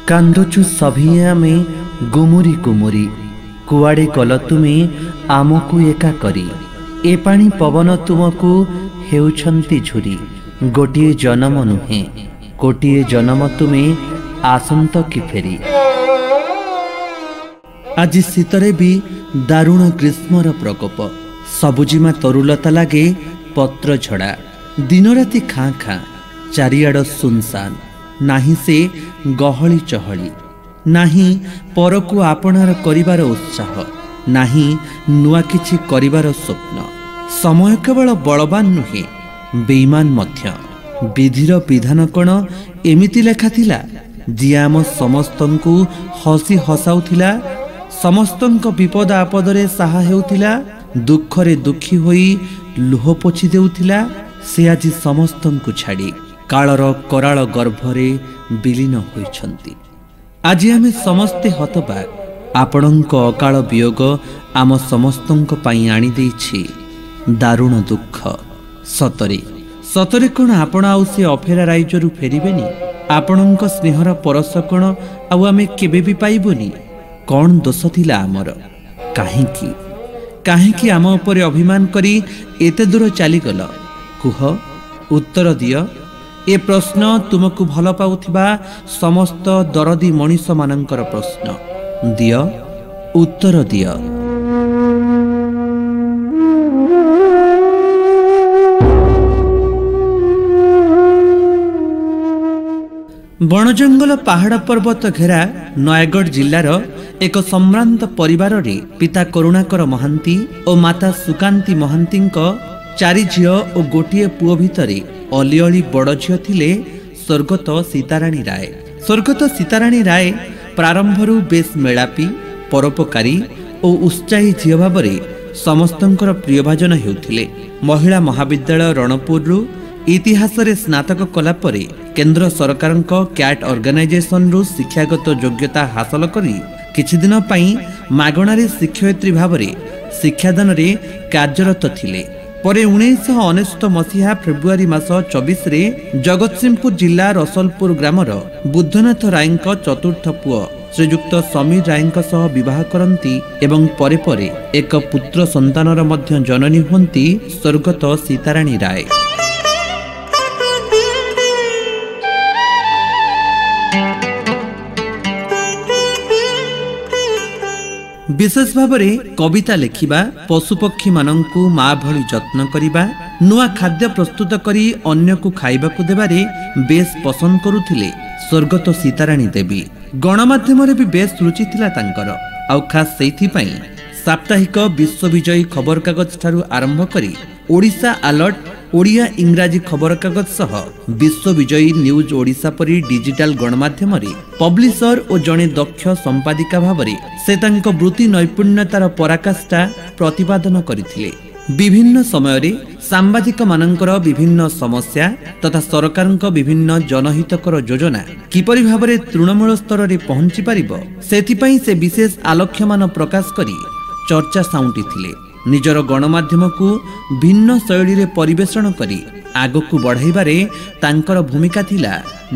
कांदुचु सभिए आमे गुमुरी कुमुरी कुआड़े गल तुमे आमकु एका करी ए पानी पवन तुमकु हेउछंती झुरी गोटिए जन्म नुहे कोटिए जन्म तुमे आसंत कि फेरी। आज शीतरे भी दारुण ग्रीष्मर प्रकोप सबुजिमा तरुलता लागे पत्र झड़ा दिन राति खाँ खाँ चारिआड़ सुनसान नाही से गहली चहली नाही परकु आपणार करिवार उत्साह नाही नुआ किछि करिवार स्वप्न। समय केवल बलवान नुहे बेईमान मध्य विधिर विधान कण एमिति लेखा थिला जी आम समस्तंकु हसी हसाउथिला समस्तंक विपद आपदरे साहा हेउथिला दुखरे दुखी होई लुह पोछि देउथिला से आज समस्तंकु छाड़ी कालर कराल गर्भरे विलीन होइछंती। आज आमे समस्ते हतबाक आपणक अकाल वियोग आम समस्तंक पई आनी देछि दारुण दुख। सतरे सतरे कोन आपण आउ से अफेरा राइजरु फेरिबेनी आपणक स्नेहर परस कोन आउ आमे केबे भी पाइबोनी। कौन दोष थिला आमर काहेकि काहेकि आम उपरे अभिमान करी एते दूर चलीगल कुह उत्तर दियो। ए प्रश्न तुमको भल पाउथिबा समस्त दरदी मनीष मानंकर प्रश्न दियो उत्तर दियो। बण जंगल पहाड़ पर्वत घेरा नयगढ़ जिल्लार एक सम्भ्रांत परिवार रे पिता करुणाकर महांती और माता सुकांती महांती चारि झियो और गोटिए पुओ भितरे अलिअली बड़ झियो थिले स्वर्गत सीताराणी राय। स्वर्गत सीताराणी राय प्रारंभरू बेस मेलापी परोपकारी और उत्साही झियो भाबरे समस्तंकर प्रियभाजन हेउथिले। महिला महाविद्यालय रणपुररू इतिहास रे स्नातक कला परे केंद्र सरकार कैट ऑर्गेनाइजेशन रु शिक्षागत योग्यता हासिल करी किछि दिन पई मागणारे शिक्षयित्री भाबरे शिक्षादान रे कार्यरत थिले। परे 1969 मसीहा फेब्रुआरी मास 24 रे जगतसिंहपुर जिला रसलपुर ग्रामर बुद्धनाथ राय चतुर्थ पुओ श्रीयुक्त समीर राय सह विवाह करती एवं परे परे एक पुत्र संतानर मध्य जननी हुंती स्वर्गत सीताराणी राय। विशेष भाव में कविता लेखिबा पशुपक्षी मानंकु माँ भली जत्न करिबा नुआ खाद्य प्रस्तुत करी अन्य को खाइबा को देबारे बेस पसंद करुथिले स्वर्गत सीताराणी देवी। गणमाध्यम रे भी बेस रुचि थिला तांकर आउ खास सेथि पई साप्ताहिक विश्वविजयी खबर कागज ठारू आरंभ करी ओडिशा अलर्ट ओडिया इंग्राजी खबर कागज सह विश्वविजयी न्यूज ओडिशा परी डिजिटल गणमाध्यम रे पब्लिशर और जड़े दक्ष संपादिका भावरे से तांको वृत्ति नैपुण्यतार पराकाष्ठा प्रतिपादन करथिले। विभिन्न समय रे सांबादिक मानंकर विभिन्न समस्या तथा सरकारक विभिन्न जनहितकर योजना किपरि भावरे तृणमूल स्तर रे पहुंची पारिबो सेथिपई से विशेष आलोक्यमान प्रकाश करी चर्चा साउंटी थिले। निजर गणमाध्यम को भिन्न शैली रे परिवेषण करी आगकु बढ़ाइबारे तांकर भूमिका थिला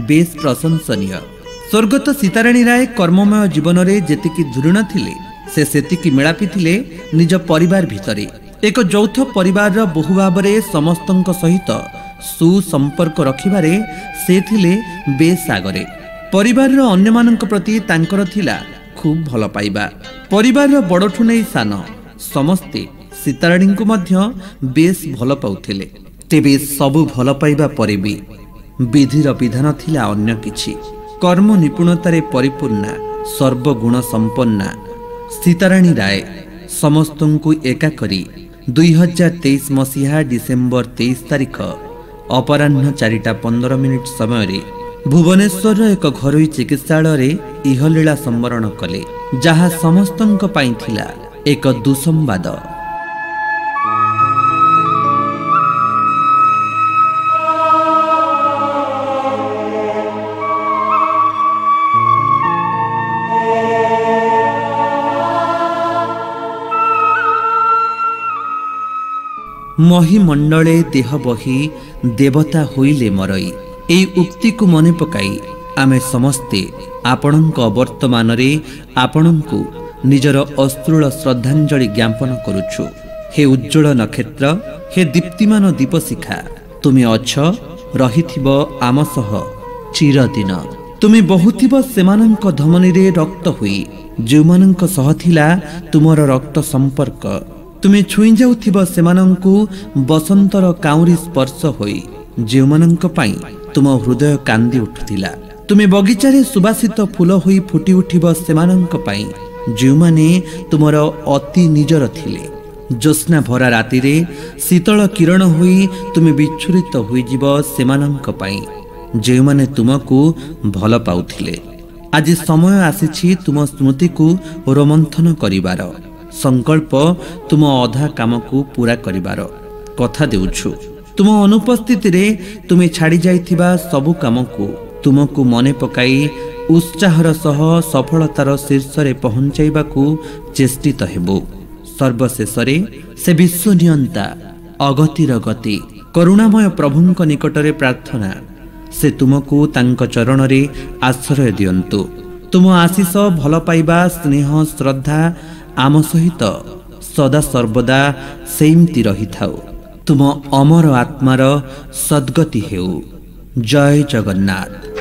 बेस प्रशंसनीय। स्वर्गत सीताराणी राय कर्ममय जीवन रे जेतिकी धुरीण थिले से सेतिकी मेलापी थिले निज परिवार भितरे। एक यौथ परिवार बहु भाव समस्तंक सहित सुसंपर्क रखिबारे से थिले बेस आगरे। परिवार अन्य मानक प्रति तांकर थिला खूब भल पाइबा। परिवार बड़ठु नै सान समस्ते सीताराणी को मध्य बेस भल पाउथिले। तेबे सबु भल पाइबा परे भी विधिर विधान थिला अन्य किछि। कर्म निपुणतारे परिपूर्णा सर्वगुण संपन्ना सीताराणी राय समस्तंकु एका करी 2023 मसीहा डिसेम्बर 23 तारिख अपराह्न 4:15 समय रे भुवनेश्वर एक घरोई चिकित्सालय रे इहलीला संवरण कले जहा समस्तंक पई थिला एक दुसंवाद। महिमंडले देह बही देवता होइले मरई। एई उक्ति को मने पकाई आमे समस्ते आपणक वर्तमानरे आपणଙ୍କୁ निजर अश्रुल श्रद्धांजलि ज्ञापन करुछु। हे उज्ज्वल नक्षत्र, हे दीप्तिमान दीपशिखा, तुमे अछ रहिथिब आम सह चिरदिन। तुमे बहुथिब सेमानंक धमनीरे रक्त होई जोमानंक सह थिला तुमर रक्त संपर्क। तुमे छुई जाउथिब सेमानंकु बसंतर काउरी स्पर्श होई जोमानंक पई तुम हृदय कांदी उठुथिला। तुमे बगीचारे सुबासित फूल होई फुटी उठिब सेमानंक पई जोमाने तुमर अति निजर थिले। ज्योत्स्ना भरा रातिरे शीतल किरण होई तुमे विच्छुरित होइजिब सेमानंक पई जोमाने तुमको भल पाउथिले। आज समय आसीछि तुम स्मृति को रोमंथन करिवार। संकल्प तुम अधा काम को पूरा करिवार कथा देउछु। तुम अनुपस्थिति रे तुमे छाड़ी जाइथिबा सबु काम को तुमको मने पकाई उत्साहर सह सफलतार शीर्ष रे पहुंचाइबाकू चेष्टित हेबो। सर्वशेषरे से विश्वनियंता अगतिर गति करुणामय प्रभुंक निकटरे प्रार्थना, से तुमको तांक चरण रे आश्रय दियंतु। तुम आशीष भल पाइबा स्नेह श्रद्धा आम सहित सदा सर्वदा सेमती रही थाउ। तुम अमर आत्मार सद्गति हेउ। जय जगन्नाथ।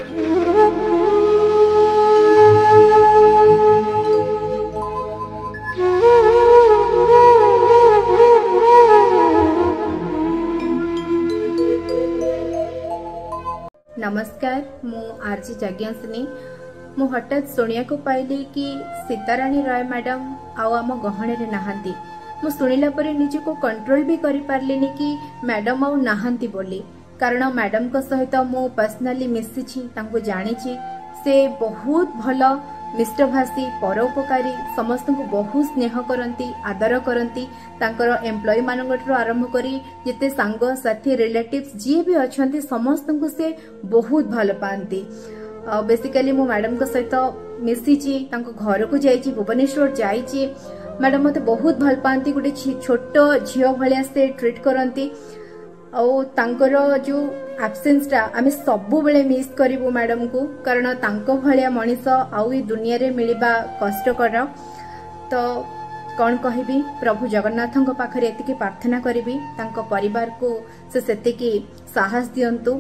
नमस्कार, मु आरजी जाज्ञासिनी। मु हठात शुणिया को पाइली कि सीताराणी राय मैडम आम गहणे रे नहांती। मु शुणिला परे निजे को कंट्रोल भी करि पारलिनी कि मैडम आउ नहांती बोली, कारण मैडम को सहित मु पर्सनली मिसिछि, तांको जानिछि। से बहुत भल मिष्टभाषी, परोपकारी, समस्त को बहुत स्नेह करती, आदर करती। तांकर एम्प्लॉय मानकठु आरंभ करी जिते सांग साथी रिलेटिव्स जी भी अछंती समस्त को से बहुत भल पाती। बेसिकली मु मैडम को सहित मिसिछि, तांको घर को जाइछि, भुवनेश्वर जाइछि। मैडम मते बहुत भल पाती, गोटे छोट झियो भलिया से ट्रीट करती। तांकर जो एब्सेंस टा आमे सबु बेले मिस करिवु मैडम को, कारण तांको भलिया मनीष आउ ई दुनिया रे मिलिबा कष्टकर। तो कौन कहबी, प्रभु जगन्नाथଙ୍କ पाखरे एतिकी प्रार्थना करिबी तांको परिवार को से सेतिकी साहस दियंतु,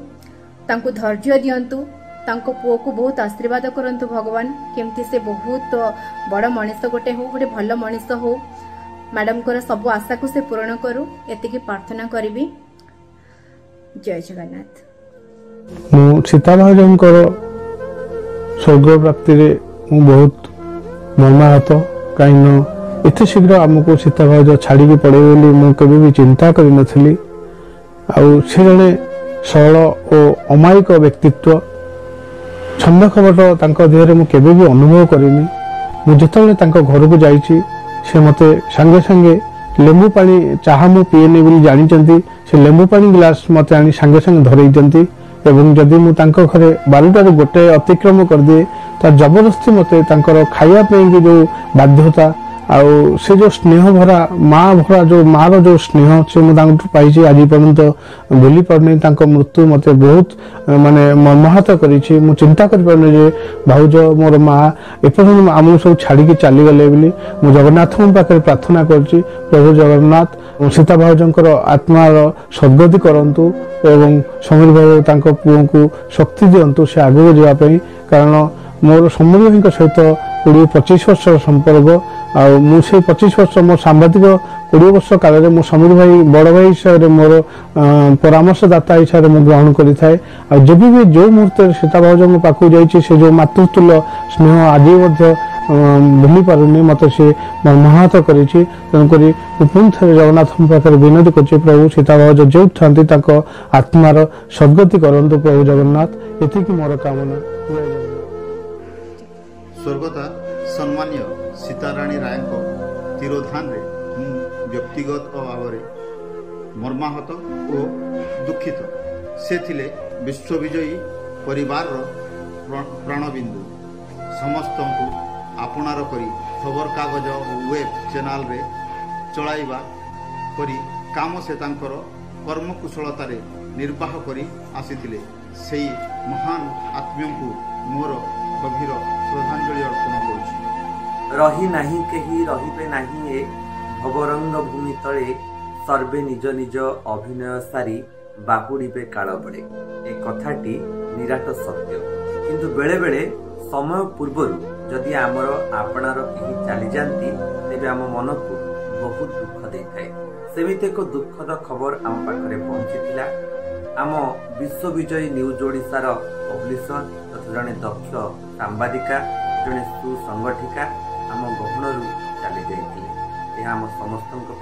तांको धैर्य दियंतु, तांको पुओ को बहुत आशीर्वाद करंतु भगवान, केमती से बहुत बड़ मनीष गोटे हो, गोटे भल मनीष हो। मैडम को सब आशा को से पूर्ण करू, एतिकी प्रार्थना करिबी। जय जगन्नाथ। मु सीता भाजंकर स्वर्ग प्राप्ति रे मु बहुत मर्माहत, कहीं एते शीघ्र आमको सीता भाज छाड़ी पड़े बोली मु कभी भी चिंता करि नथली। आउ से जने सरल और अमायिक व्यक्तित्व, छंद कपट तांको देहरे मु केबे भी अनुभव करिनी। मु जेतबेले तांको घर को जाइछि, से मते संगे संगे लेंबू पानी चाहा मु पिएनी बोली जानिचंती, से लेंबू पानी ग्लास मते आनी संगे संगे धरई दियंती। एवं जदि मु तांको घरे 12 गोटे अतिक्रम कर दिए तो जबरदस्ती मते तांकर खाइया पे जो बाध्यता आउ से जो स्नेह भरा माँ भरा जो माँ रो जो स्नेह से मुझे पाई आज पर्यंत भूली पारनी। मृत्यु मते बहुत माने मर्माहत करिछि। मु चिंता कर पारनी जे भाउज मोर माँ एपर्यंत आम सब छाड़ी चली गले बोली। मु जगन्नाथ पाखे प्रार्थना करछि, प्रभु जगन्नाथ सीता भाउजंकर आत्मार सद्गति करंतु एवं समीर भाई तांको पुओ को शक्ति दियंतु से आगु जावा पई। कारण मोर समीर भाई सहित 20-25 वर्ष संपर्क। आ मु से 25 वर्ष मो सांबादिक 20 वर्ष काल रे मो समीर भाई बड़ भाई हिसाब रे मोर परामर्शदाता हिसाब रे मु ग्रहण करि थाए। आ जब भी जो मुहूर्त सीता भाउजंग पाखु जाइछि, से जो मातृतुल्य स्नेह आज मध्य भूली पारुनी, मत से मर्माहत करिछि। तेणुकरी पुणी थे जगन्नाथ पाखे विनती करछि, प्रभु सीता भाउज जो थांती ताको आत्मार सद्गति करंतु प्रभु जगन्नाथ, एतिकी मोर कामना। स्वर्गता सम्मान्य सीताराणी राय तिरोधान रे व्यक्तिगत भाव में मर्माहत और दुखित। से थिले विश्वविजयी परिवार प्राणबिंदु। समस्त को आपणार करी खबर कागज और वेब चैनल रे चलाइबा करी काम से तांकर कर्मकुशलतार निर्वाह करी आसीथिले। सेही महान आत्मीय को मोर गभीर श्रद्धांजलि अर्पण करुछि। रही नाही केही रहिबे नाही ए भवरंग भूमि तले सर्वे निज निज अभिनय सारी बाहुड़े काल बड़े। ए कथाटी निराट सत्य, किंतु बेले बेले समय पूर्वर जदि आमर आपणार केही चली जाती तेबे आम मन को बहुत दुख देखाए। सेमिति एक दुखद खबर आम पाखरे पहुंचीथिला। आम विश्व विजयी न्यूज ओडिशार पब्लिशर तथा जड़े दक्ष सांबादिका जड़े सुसंगठिका आम गहणरू चली जाइथिले। यह आम समस्तक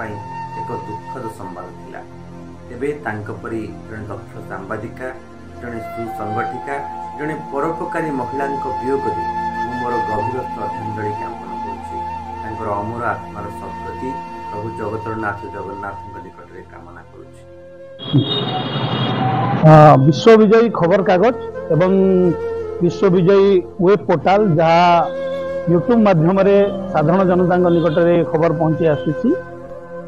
एक दुखद संवाद थिला। तेबे तांक परी जड़े दक्ष सांबादिका जड़े सुसंगठिका जड़े परोपकारी महिला वियोग मोर गभीर श्रद्धांजलि ज्ञापन करुछि। अमर आत्मार सद्गति प्रभु जगतरनाथ जगन्नाथ निकट में कामना करुछि। विश्व विजयी खबर कागज एवं विश्व विजयी वेब पोर्टाल जहाँ यूट्यूब माध्यम साधारण जनता निकट में खबर पहुंची आसी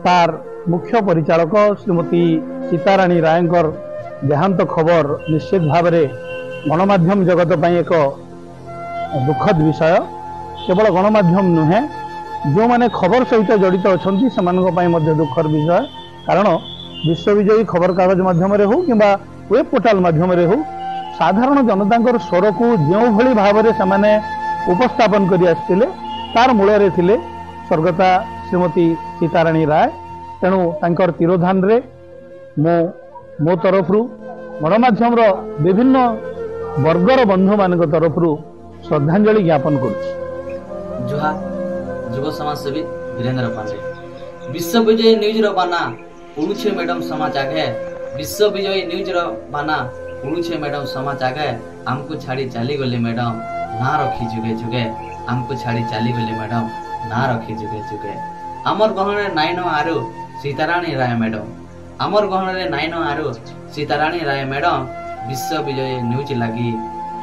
तार मुख्य परिचालक श्रीमती सीताराणी रायंकर देहांत खबर निश्चित भाव में गणमाध्यम जगत पर एक दुखद विषय। केवल गणमाध्यम नुहे जो माने खबर सहित जड़ित अच्छा से दुखर विषय, कारण विश्व विजयी खबर कागज माध्यम हो कि वेब पोर्टाल माध्यम हो साधारण जनता स्वर को जो भली भाव में से उपस्थापन कर आसते तार मूल थिले स्वर्गता श्रीमती सीताराणी राय। तेणु तांकर तिरोधान रे मो तरफ गणमाध्यम विभिन्न वर्गर बंधु मान तरफ श्रद्धांजलि ज्ञापन करुछि। जोहार युव समाजसेवी वीरेंद्र पांडे। विश्व विजय न्यूज बाना उड़ुछे मैडम समाज आगे। विश्व विजय न्यूज बाना उड़ुछे मैडम समाज आगे। आमको छाड़ी चली गले मैडम ना रखी जुगे जुगे। आमको छाड़ी चली गले मैडम ना रखी जुगे जुगे। आमर गहणे नाइन आरु सीताराणी राय मैडम। आमर गहणे नाइन आरु सीताराणी राय मैडम विश्व विजय न्यूज लगी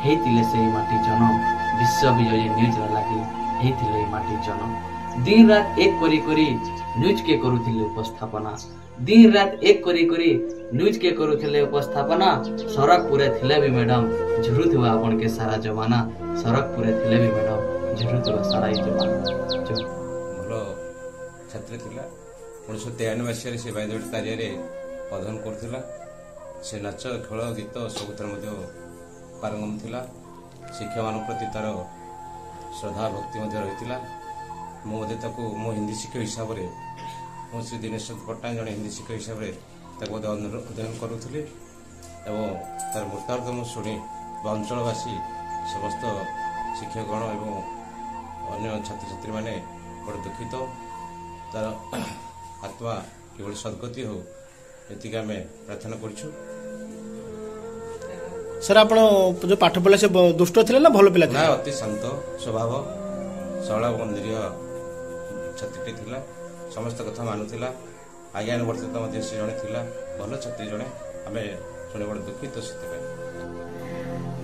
हेतिले से माटी जन्म। विश्व विजय न्यूज लगी हेतिले माटी जन्म। दिन रात एक करी न्यूज के करुथिले उपस्थापना। दिन रात एक करी न्यूज के करुथिले उपस्थापना। सड़क पूरे थिले भी मैडम झुरुथुआ आपण के सारा जमाना। सड़क पूरे थिले भी मैडम झुरुथुआ सारा जमाना। भलो छात्र थिला 1993 मसीह से बायदोट कार्य अध्ययन करथिला। से नाच खेल गीत सबुतर पारंगम थिला। शिक्षा मान प्रति तार श्रद्धा भक्ति रही। मुझे मो हिंदी शिक्षक हिसाब से श्री दिनेश पट्टनायक जड़े हिंदी शिक्षक हिसाब से अध्ययन करुली। तार मृत्युर्थ मुझे अंचलवासी समस्त शिक्षकगण और अन्य छात्र छात्री मैंने बड़े दुखित। तार आत्मा किभली सद्गति हो ये आम प्रार्थना करूँ। सर आप जो पाठ पढ़ा से दुष्ट थे ना भल पिला? अति शांत स्वभाव सरल और निरीह छात्री थिला। समस्त कथा मानुला। आज्ञानुवर्तित से जड़े थिला भल छात्री जड़े आम शुणे बड़े दुखित से।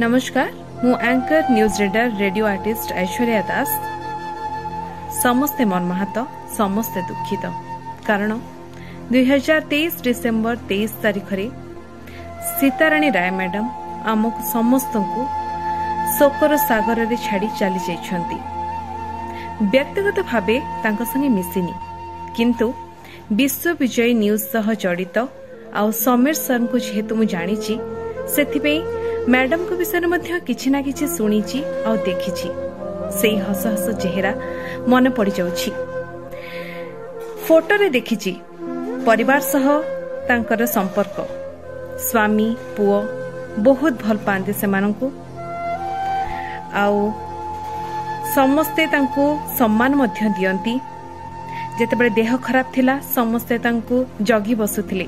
नमस्कार, मु anchor news reader radio artist Aishwarya Das. समस्ते मर्माहत, समस्ते दुखित, कारण 2023 डिसेम्बर 23 तारिख रे सीताराणी राय मैडम आमक समस्त को शोकर सागर रे छाड़ी चली जाइछंती। व्यक्तिगत भावे तांका संगे मिसिनी, किंतु विश्व विजय न्यूज सह जड़ित आउ समीर सर को जेहेतु मु जानिछि सेथिपे मैडम को विषय मध्य किछि ना किछि सुनिछि आउ देखिछि। सेही हस हस चेहरा मन पड़ी जाउछि। फोटो रे देखिछि परिवार सह तांकर संपर्क। स्वामी पुओ बहुत भल पाते से समस्ते तांको सम्मान मध्य दियंती। जेतेबेले देह खराब थिला समस्ते तांको जगी बसुथिले।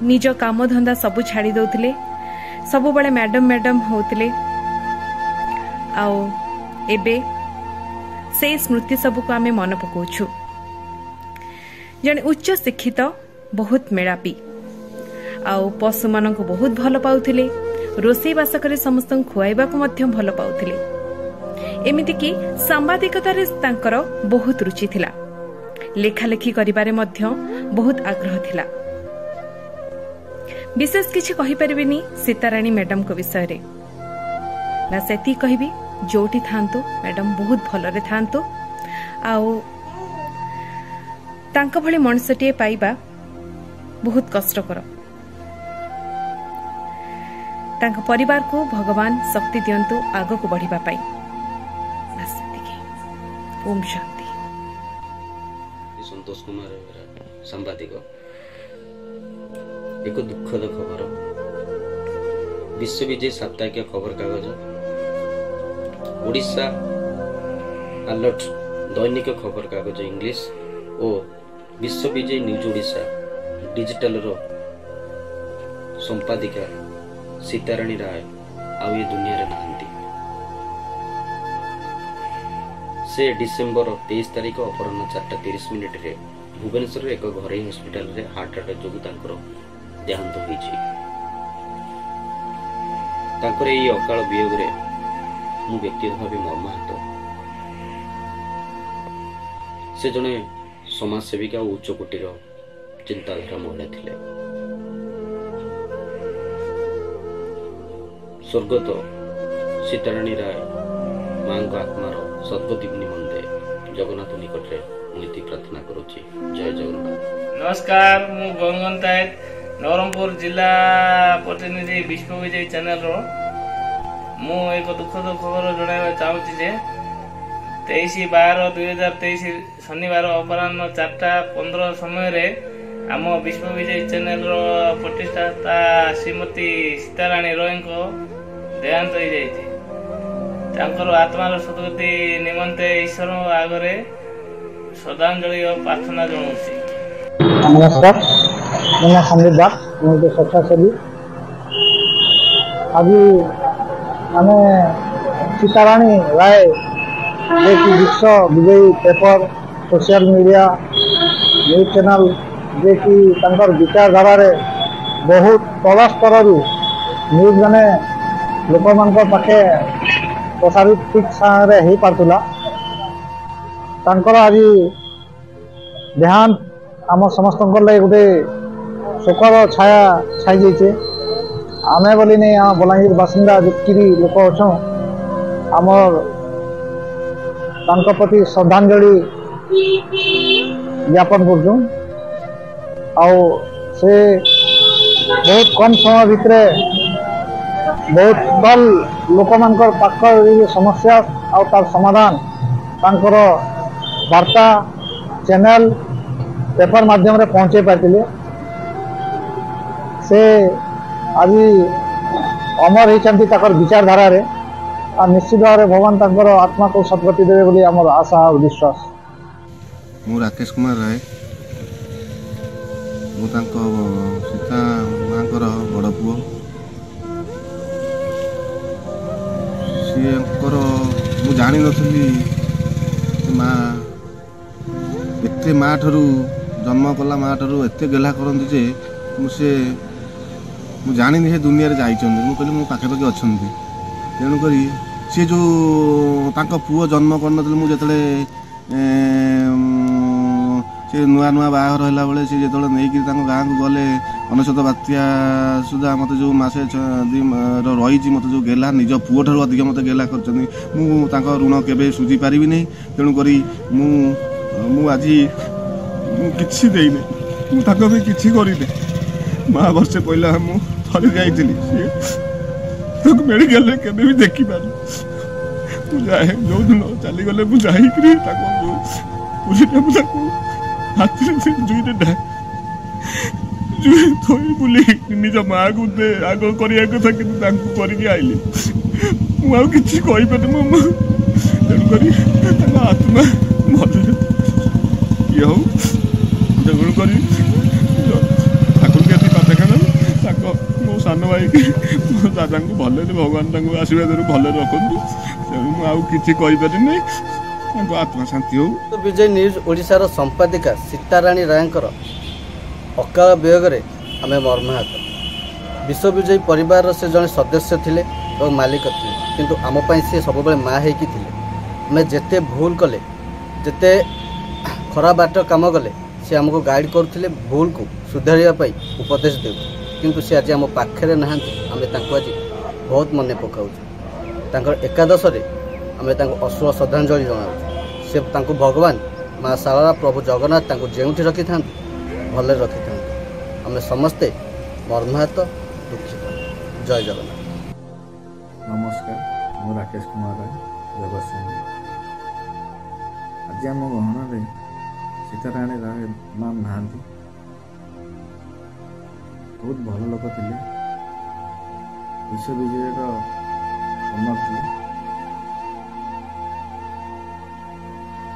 निज काम धंदा सब छाड़ी दउथिले। सब बड़े मैडम मैडम होतिले। आउ एबे से स्मृति सब को आमे मन पकोछु। जने उच्च शिक्षित बहुत मेड़ापी आउ पशु मान बहुत भल पाउथिले। रोषेई बास करे समस्त खुआइबा को मध्य भल पाउथिले। एमिति कि सांबादिकतारे तांकर बहुत रुचि थिला। लेखालेखी करिबारे मध्य बहुत आग्रह थिला। विशेष किछि कहि परिबिनी सीताराणी मैडम को विषय रे। ना सेती कहबी जोटी थांतु मैडम बहुत भलरे थांतु आउ तांका भली मनुष्यटीए पाइबा बहुत कष्टकर। तांका परिवार को भगवान शक्ति दियंतु आग को बढ़िबा पाई। बस सेतिके। ओम शांति। संतोष कुमार सांबादिक एक दुखद खबर विश्वविजय साप्ताहिक खबर कागज ओडिशा अलर्ट दैनिक खबर कागज इंग्लिश और विश्वविजय न्यूज ओडिशा डिजिटल रो संपादिका सीताराणी राय आउ ये दुनिया रे नहांती। से डिसेंबर 23 तारिख अपराह्न 4:30 रे भुवनेश्वर एक घरे हॉस्पिटल रे हार्ट अटैक जोगु तांकर देहांत होईछि। तांकर एई अकाल वियोग रे मु व्यक्तिगत भाव मर्माहत। से जने समाज सेविका और उच्च कोटीर चिंताधारा महिला थिले। स्वर्गत सीताराणी राय मां आत्मार सद्गति निमंते जगन्नाथ निकट रे मुइति प्रार्थना करूची। जय जगन्नाथ। नमस्कार, मु गंगनतायत नवरंगपुर जिला प्रतिनिधि विश्वविजय चैनल रो मु एक दुखद खबर जणाइबा चाहूची जे 23/12/2023 शनिवार अपराह्न 4:15 समय आम विश्वविजय चैनल रो प्रतिष्ठाता श्रीमती सीताराणी रॉय को देहांत हो जाइए। आत्मार सद्गति निमंते ईश्वर आगरे श्रद्धांजलि और प्रार्थना जनाऊँ। नमस्कार, मैं संदीप दास, मैं स्वेच्छासेवी। आज आम सीताराणी राय जे विश्व विजयी paper social media news channel जे कि विचारधारा बहुत तल स्तर न्यूज मैंने लोक मान पाखे प्रसारित ठीक सारे हो पार्ला। आज देहांत आम समस्त लगे गोटे शोकर छाया छाई जाइए। आम बोली नहीं आम बलांगीर बासिंदा जितकी लोक अच्छा आमर प्रति श्रद्धांजलि ज्ञापन कर बहुत कम समय भितर बहुत भल लोक मान पाख समस्या आर समाधान तांकर वार्ता चैनल पेपर माध्यम रे पहुँचे पाते। से आज अमर होती विचारधारा रे और निश्चित भाव में भगवान तांकर आत्मा को सद्गति देवे बोली आमर आशा और विश्वास। मु राकेश कुमार राय मु सीता माँ बड़ पुओ। मु जानी नी माँ एत माँ ठारू जन्म कला माँ ठारू एत गेला करती जे मुझे जानी से दुनिया रे जाइछन। मु कहली मो पाखे पाखे अच्छा तेणुक सी जो पुओ जन्म कर मुझे से नुआ नुआ बाहर है बेले सी जो नहीं गाँ को गले अनशत बात्या सुधा मत जो मसे रही मत जो गेला निज पुओ ठार अधिक मत गेला कर ऋण केवे सुझी पारि नहीं। तेणुक आज किसी देने किसी करदे माँ वर्षे पहला मु थरी जाइली मेडिकल के भी देखी पार जाए जो दिन चलीगले मुझे हाथ जुईटे जुई थोड़ी बुले निज माँ को आग करा कथा कि आईली मुझे कहीपर मो तेणुक आत्मा भल ये हो तेणुक ठाकुर के पाठखाना मो सान भाई मो दादा को भल भगवान आशीर्वाद भल रखु तेणु मुझे आत्मा शांति हो। विजय न्यूज ओडिशार संपादिका सीताराणी रायंकर अकाल वियोग रे आमे मर्माहत। विश्वविजय परिवार से जड़े सदस्य थिले और मालिक थिले किंतु आम पई से सब बेले माँ होइकी थिले। आमे जेते भूल कले जेते खराब बाट काम गले से आमको गाइड करथिले भूल को सुधारिया पई उपदेश देउ किंतु से आज आम पाखरे नहांती आमे तांको आज बहुत मने पकाउछु। एकादश आम अश्रुल श्रद्धांजलि जनाऊँ से भगवान माँ शारदा प्रभु जगन्नाथ जो रखी था भल रखी था आम समस्ते मर्माहत दुखित। जय जगन्नाथ। नमस्कार, मु राकेश कुमार राय जगतसिंह। आज आम गहन सीताराणी राय मैम नहांती बहुत भल लोक थे विश्वविजय ओनर थे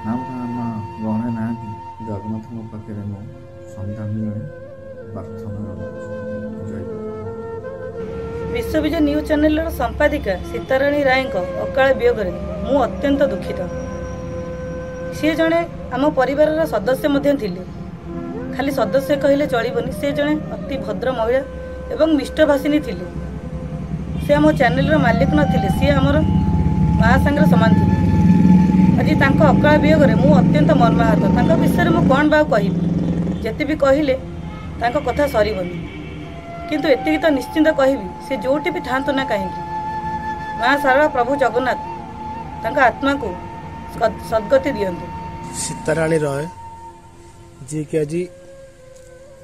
मैम आम गहने ना जगन्नाथ पाखे श्रद्धांजलि प्रार्थना जय। विश्वविजय न्यूज चैनल संपादिका सीताराणी राय अकाल वियोग मु अत्यंत दुखित। सी जड़े आम परिवार सदस्य खाली सदस्य कहले चलबनी, से जड़े अति भद्र महिला एवं मिष्टभाषिणी थिले। से आम चैनल मालिक नथिले, सी आमर माँ सांगे सामान थे। आज तांको अकाल वियोग मु अत्यंत मर्माहत। तांको विषय मु कौन बा कहबी, जेते भी कहले तांको कथा सरीबनी, किंतु एतिक तो निश्चिंत कहबी से जोटी भी थांतु ना कहीं माँ शारदा प्रभु जगन्नाथ तांका आत्मा को सद्गति दियंतु। सीताराणी राय जी कि आज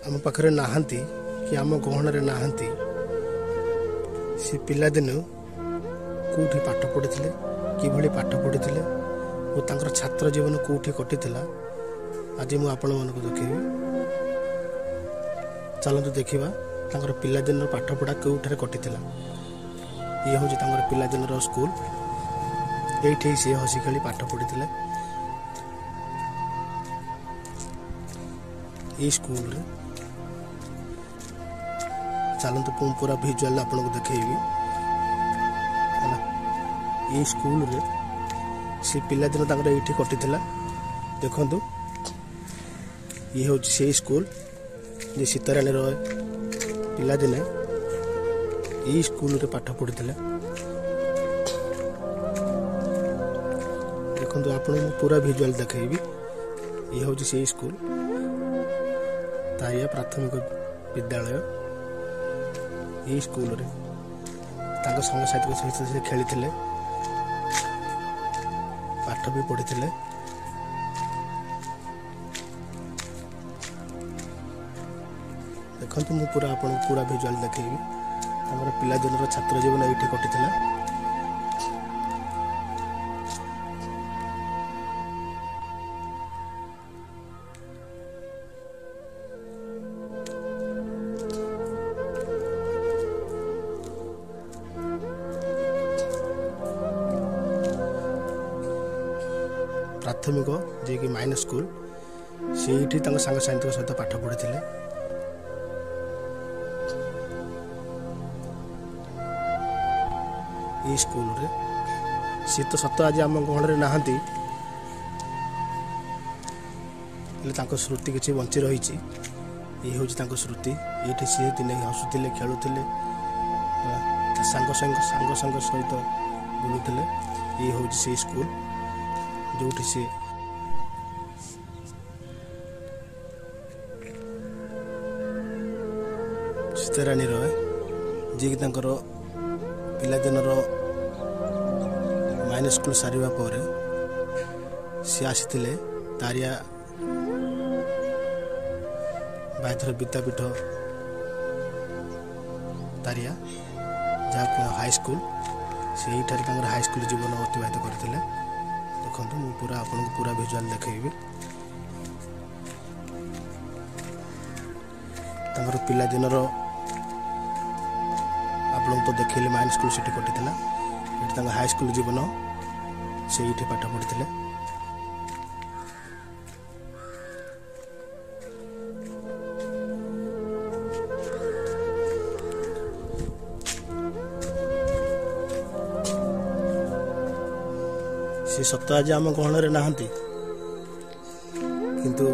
आम पाखे नहांती कि आम गहन नहांती, से पिलादिन कौटी पाठ पढ़ी कि पाठ पढ़ी और छात्र जीवन कौटी कटी आज मु आपण मानक देखी। चलतु देखा पिलादिन पाठ पढ़ा कौटे कटी। ये हूँ पिलादिन स्कूल, ये सी हसी खेली पाठ पढ़ी। ये स्कूल रे चलतु पूरा भिजुआल आपको देखी। ये स्कूल रे से पिलादिन ये कटी देखु। ये हूँ से स्कूल जे सीताराणी राय पिलादिने ये स्कूल रे पाठ पढ़ी। देखो आपको पूरा भिजुआल देखी। ये हूँ से स्कूल तारिया प्राथमिक विद्यालय। ये स्कूल रे संग साथी सहित से खेली पाठ भी पढ़ी। देखो मु पूरा आपको पूरा भिजुआल देखी। पिलादिन छात्र जीवन ये कटी। प्राथमिक जे कि माइनस स्कूल से सांग साथी सहित पाठ पढ़ी। ये स्कूल रे सी तो सत आज आम गहन नहांती, स्मृति किसी बंची रही। ये हूँ स्मृति। ये सी दिने हसुले खेलुले सांग सहित बुलूले। ये हूँ से स्कूल जो सी सीताराणी राय जी कि पिलादिन माइनस स्कूल सारिबा परे सी आसीथिले तारिया बायधर विद्यापीठ तारिया जहाँ हाई स्कूल से हाई स्कूल जीवन अतिबाहित करते। देखो मु पूरा आपको पूरा भिजुआल देखी। पिलादिन आप तो देखिले माइन स्कूल से कटी। हाई स्कूल जीवन से पाठ पढ़ी। सी सत आज आम गहन नहांती, किंतु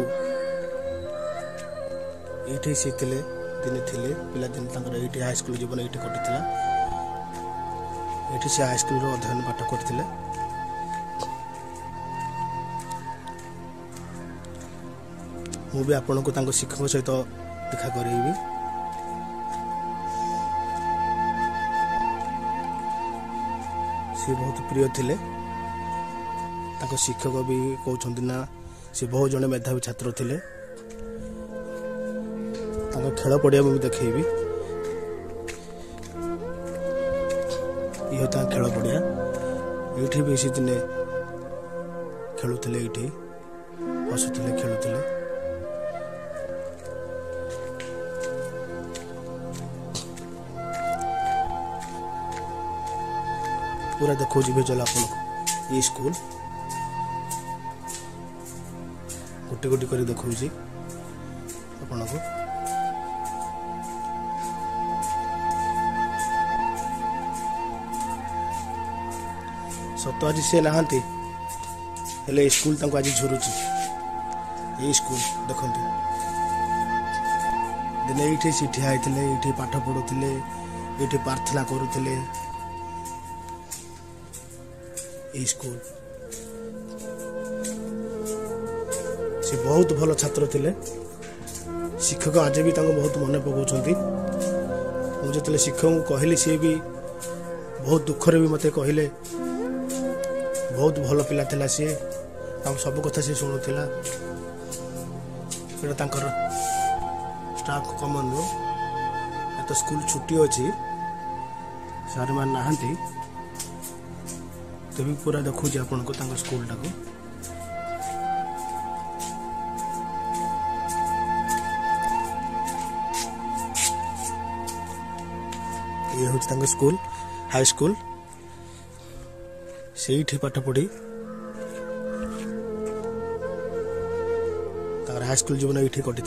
ये सी दिने थे पिलादिन ये हाई स्कूल जीवन ये कटी। ये से हाई स्कूल अध्ययन पाठ करते। मु भी आपण को शिक्षक सहित देखा करेबी। सी बहुत प्रिय थिले ताको शिक्षक भी कहते ना सी बहुत जड़े मेधावी छात्र थिले खेल पड़िया भी देखी ये खेल पड़िया ये भी सी दिने खेलुले ये हसुले खेलुले पूरा देखो भिजुअल आपन ये स्कूल गोटे गोटे कर देखो आपन को सत आज सी नहांती हेले स्कूल तक आज झुरुची ये स्कूल देखु दिने ये सी ठिया ये पाठ पढ़ुले ये प्रार्थना करुले ये स्कूल से बहुत भल छात्र थिले शिक्षक आज भी बहुत मन पकाउछंती जो शिक्षक को कहली सी भी बहुत दुखरे भी मते कहले बहुत भल पिला थिला सी सब कथा सी शुणुला स्टाफ कमन रो तो स्कूल छुट्टी अच्छी सार मान नहांती तभी पूरा देखो आपन को स्कूल टाको ये हूँ स्कूल हाई स्कूल से पाठ पढ़ी हाई स्कूल जीवन ये कटि